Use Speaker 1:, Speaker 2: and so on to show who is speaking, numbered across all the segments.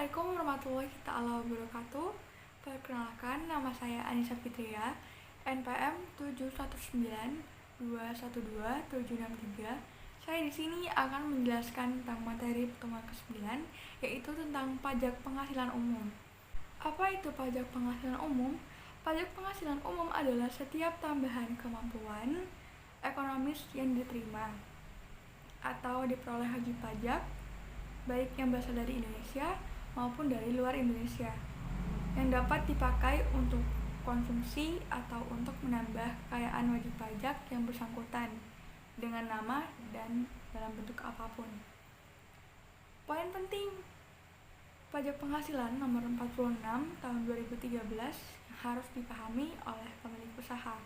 Speaker 1: Assalamualaikum warahmatullahi wabarakatuh. Perkenalkan, nama saya Anissa Fitria, NPM 719212763. Saya di sini akan menjelaskan tentang materi pertemuan ke-9, yaitu tentang pajak penghasilan umum. Apa itu pajak penghasilan umum? Pajak penghasilan umum adalah setiap tambahan kemampuan ekonomis yang diterima atau diperoleh wajib pajak, baik yang berasal dari Indonesia maupun dari luar Indonesia, yang dapat dipakai untuk konsumsi atau untuk menambah kekayaan wajib pajak yang bersangkutan dengan nama dan dalam bentuk apapun. Poin penting pajak penghasilan nomor 46 tahun 2013 yang harus dipahami oleh pemilik usaha.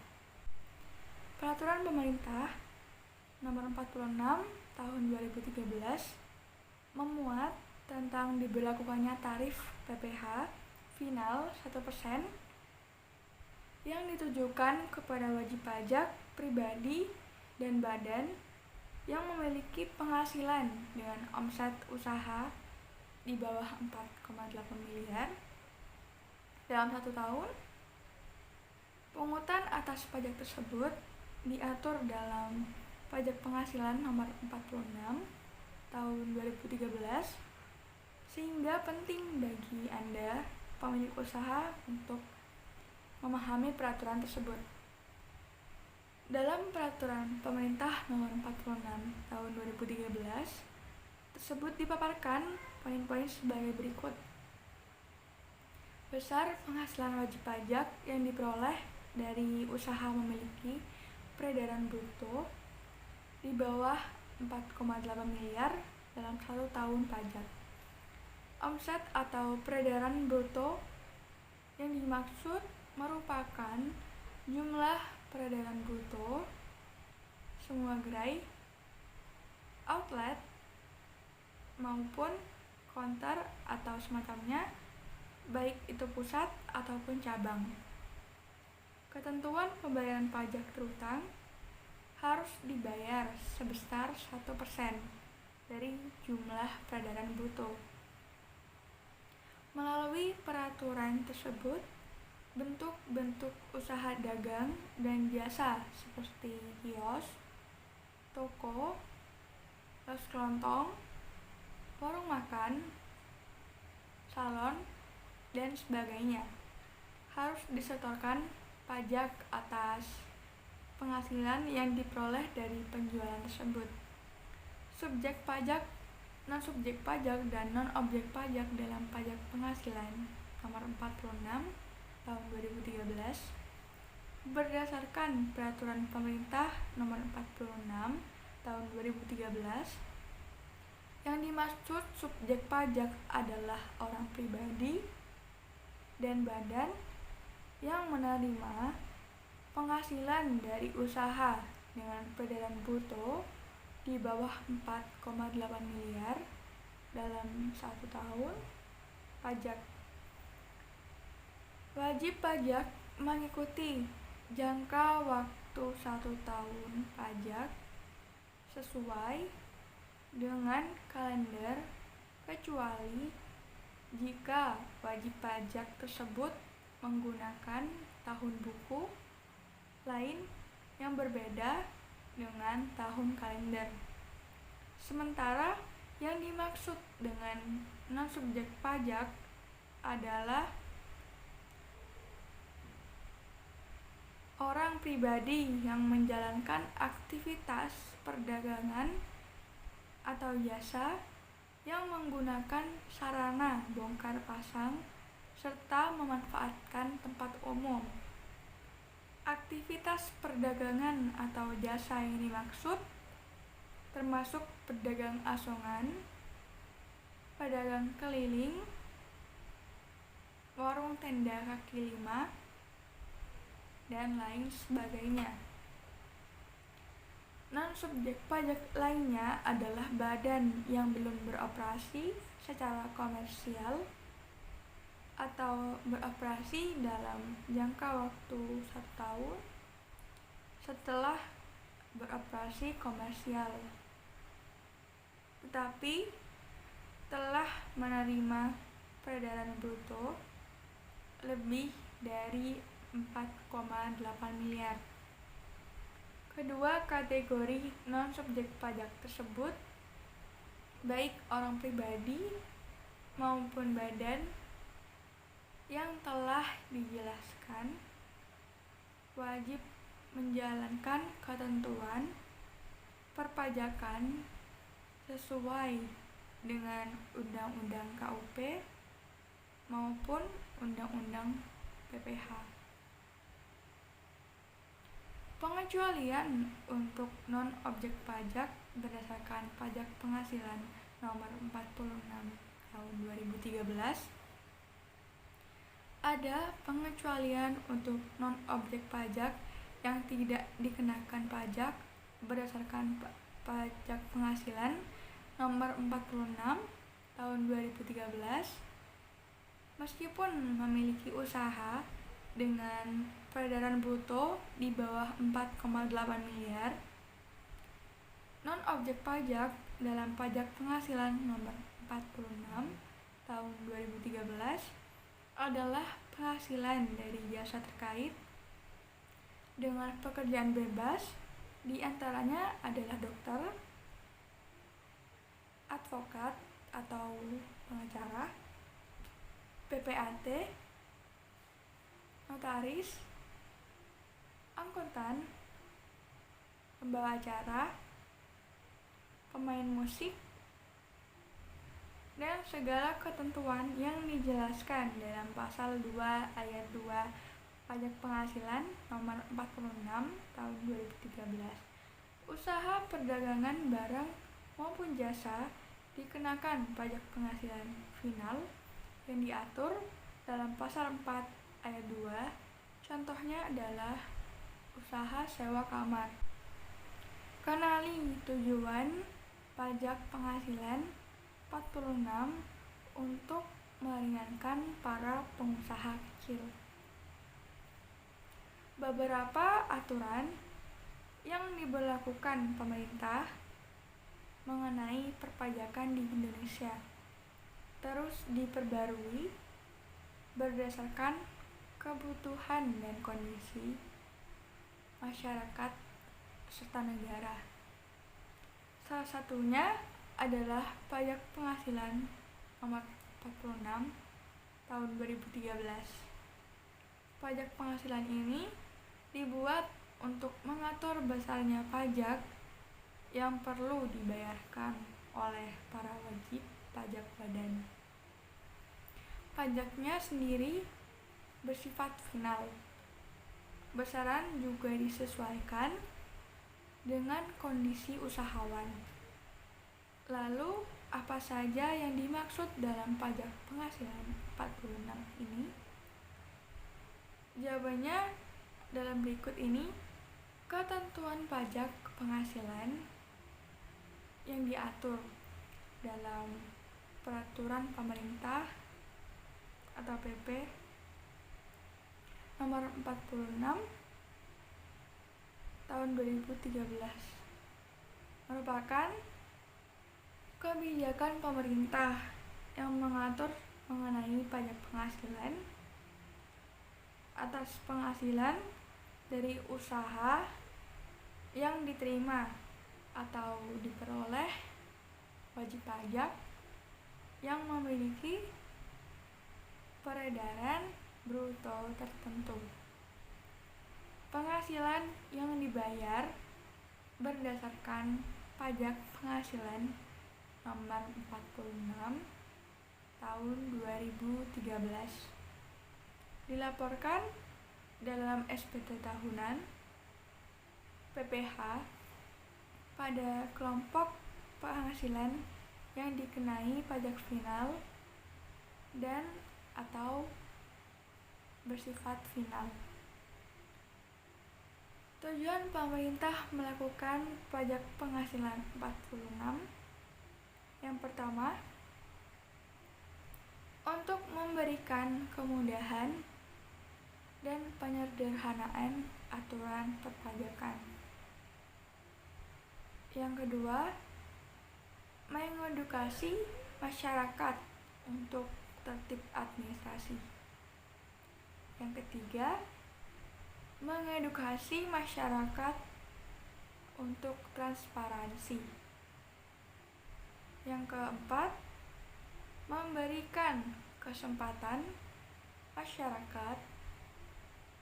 Speaker 1: Peraturan pemerintah nomor 46 tahun 2013 memuat tentang diberlakukannya tarif PPh final 1% yang ditujukan kepada wajib pajak pribadi dan badan yang memiliki penghasilan dengan omset usaha di bawah 4,8 miliar dalam 1 tahun. Pungutan atas pajak tersebut diatur dalam Pajak Penghasilan nomor 46 tahun 2013, sehingga penting bagi Anda, pemilik usaha, untuk memahami peraturan tersebut. Dalam peraturan pemerintah nomor 46 tahun 2013 tersebut dipaparkan poin-poin sebagai berikut. Besar penghasilan wajib pajak yang diperoleh dari usaha memiliki peredaran bruto di bawah 4,8 miliar dalam 1 tahun pajak. Omset atau peredaran bruto yang dimaksud merupakan jumlah peredaran bruto semua gerai, outlet, maupun counter atau semacamnya, baik itu pusat ataupun cabang. Ketentuan pembayaran pajak terutang harus dibayar sebesar 1% dari jumlah peredaran bruto. Melalui peraturan tersebut, bentuk-bentuk usaha dagang dan jasa seperti kios, toko, kios kelontong, warung makan, salon, dan sebagainya harus disetorkan pajak atas penghasilan yang diperoleh dari penjualan tersebut. Subjek pajak, non-subjek pajak, dan non-objek pajak dalam Pajak Penghasilan nomor 46 tahun 2013 berdasarkan Peraturan Pemerintah nomor 46 tahun 2013. Yang dimaksud subjek pajak adalah orang pribadi dan badan yang menerima penghasilan dari usaha dengan peredaran bruto di bawah 4,8 miliar dalam 1 tahun pajak. Wajib pajak mengikuti jangka waktu 1 tahun pajak sesuai dengan kalender, kecuali jika wajib pajak tersebut menggunakan tahun buku lain yang berbeda dengan tahun kalender. Sementara yang dimaksud dengan non-subjek pajak adalah orang pribadi yang menjalankan aktivitas perdagangan atau jasa yang menggunakan sarana bongkar pasang serta memanfaatkan tempat umum. Aktivitas perdagangan atau jasa yang dimaksud termasuk pedagang asongan, pedagang keliling, warung tenda kaki lima, dan lain sebagainya. Non-subjek pajak lainnya adalah badan yang belum beroperasi secara komersial atau beroperasi dalam jangka waktu 1 tahun setelah beroperasi komersial, tetapi telah menerima peredaran bruto lebih dari 4,8 miliar. Kedua kategori non-subjek pajak tersebut, baik orang pribadi maupun badan yang telah dijelaskan, wajib menjalankan ketentuan perpajakan sesuai dengan Undang-Undang KUP maupun Undang-Undang PPH. Pengecualian untuk non-objek pajak berdasarkan Pajak Penghasilan Nomor 46 Tahun 2013. Ada pengecualian untuk non-objek pajak yang tidak dikenakan pajak berdasarkan Pajak Penghasilan Nomor 46 Tahun 2013 meskipun memiliki usaha dengan peredaran bruto di bawah 4,8 miliar. Non-objek pajak dalam Pajak Penghasilan Nomor 46 Tahun 2013 adalah penghasilan dari jasa terkait dengan pekerjaan bebas, di antaranya adalah dokter, advokat atau pengacara, PPAT, notaris, akuntan, pembawa acara, pemain musik, dan segala ketentuan yang dijelaskan dalam Pasal 2 Ayat 2 Pajak Penghasilan Nomor 46 Tahun 2013. Usaha perdagangan barang maupun jasa dikenakan pajak penghasilan final yang diatur dalam Pasal 4 Ayat 2. Contohnya adalah usaha sewa kamar. Kenali tujuan pajak penghasilan 46 untuk meringankan para pengusaha kecil. Beberapa aturan yang diberlakukan pemerintah mengenai perpajakan di Indonesia terus diperbarui berdasarkan kebutuhan dan kondisi masyarakat serta negara. Salah satunya adalah Pajak Penghasilan Nomor 46 Tahun 2013. Pajak penghasilan ini dibuat untuk mengatur besarnya pajak yang perlu dibayarkan oleh para wajib pajak badan. Pajaknya sendiri bersifat final. Besaran juga disesuaikan dengan kondisi usahawan. Lalu, apa saja yang dimaksud dalam Pajak Penghasilan 46 ini? Jawabannya dalam berikut ini. Ketentuan pajak penghasilan yang diatur dalam Peraturan Pemerintah atau PP Nomor 46 Tahun 2013 merupakan kebijakan pemerintah yang mengatur mengenai pajak penghasilan atas penghasilan dari usaha yang diterima atau diperoleh wajib pajak yang memiliki peredaran bruto tertentu. Penghasilan yang dibayar berdasarkan Pajak Penghasilan Nomor 46 Tahun 2013 dilaporkan dalam SPT tahunan PPH pada kelompok penghasilan yang dikenai pajak final dan atau bersifat final. Tujuan pemerintah melakukan pajak penghasilan 46 yang pertama, untuk memberikan kemudahan dan penyederhanaan aturan perpajakan. Yang kedua, mengedukasi masyarakat untuk tertib administrasi. Yang ketiga, mengedukasi masyarakat untuk transparansi. Yang keempat, memberikan kesempatan masyarakat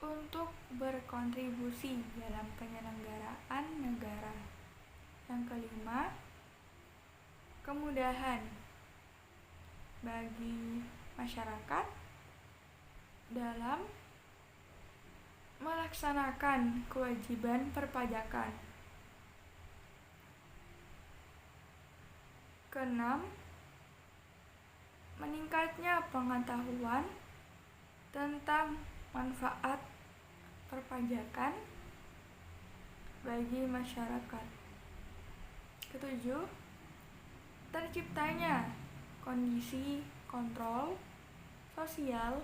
Speaker 1: untuk berkontribusi dalam penyelenggaraan negara. Yang kelima, kemudahan bagi masyarakat dalam melaksanakan kewajiban perpajakan. Keenam, meningkatnya pengetahuan tentang manfaat perpajakan bagi masyarakat. Ketujuh, terciptanya kondisi kontrol sosial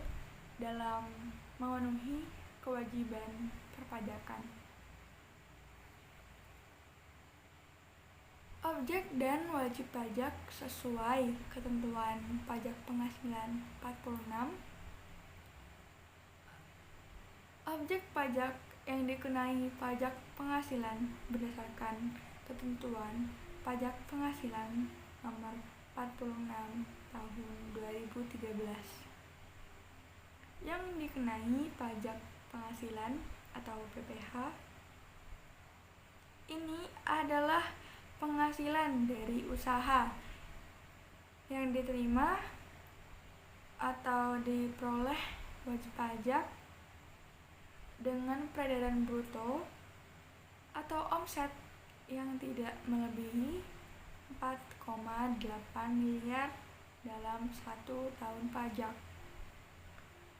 Speaker 1: dalam memenuhi kewajiban perpajakan. Objek dan wajib pajak sesuai ketentuan pajak penghasilan 46. Objek pajak yang dikenai pajak penghasilan berdasarkan ketentuan pajak penghasilan nomor 46 tahun 2013. Yang dikenai pajak penghasilan atau PPh ini adalah penghasilan dari usaha yang diterima atau diperoleh wajib pajak dengan peredaran bruto atau omset yang tidak melebihi 4,8 miliar dalam 1 tahun pajak.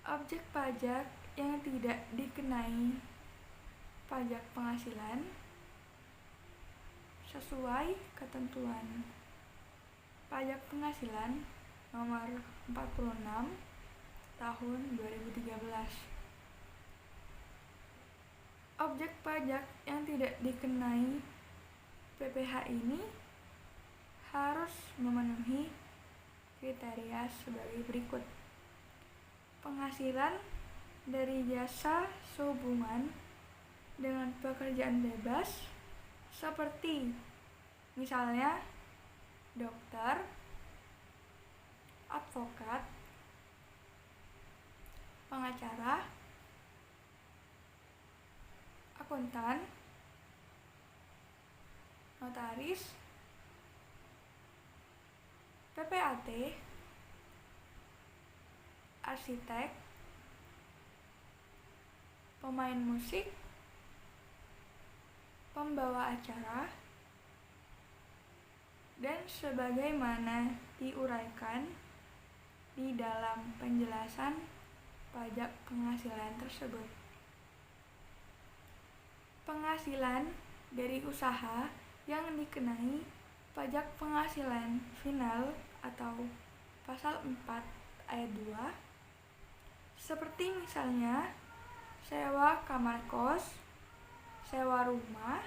Speaker 1: Objek pajak yang tidak dikenai pajak penghasilan sesuai ketentuan pajak penghasilan nomor 46 tahun 2013. Objek pajak yang tidak dikenai PPh ini harus memenuhi kriteria sebagai berikut. Penghasilan dari jasa sehubungan dengan pekerjaan bebas seperti misalnya dokter, advokat, pengacara, akuntan, notaris, PPAT, arsitek, pemain musik, pembawa acara, dan sebagaimana diuraikan di dalam penjelasan pajak penghasilan tersebut. Penghasilan dari usaha yang dikenai pajak penghasilan final atau pasal 4 ayat 2 seperti misalnya sewa kamar kos, sewa rumah,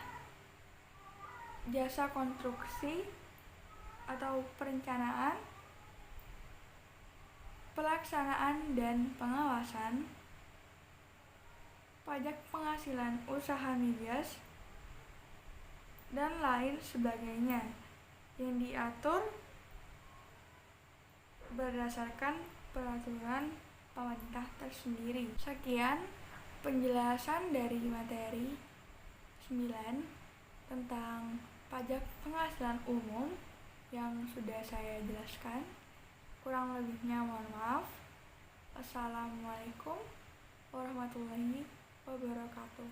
Speaker 1: jasa konstruksi atau perencanaan, pelaksanaan dan pengawasan, pajak penghasilan usaha migas, dan lain sebagainya yang diatur berdasarkan peraturan pemerintah tersendiri. Sekian penjelasan dari materi 9 tentang pajak penghasilan umum yang sudah saya jelaskan. Kurang lebihnya mohon maaf. Assalamualaikum warahmatullahi wabarakatuh.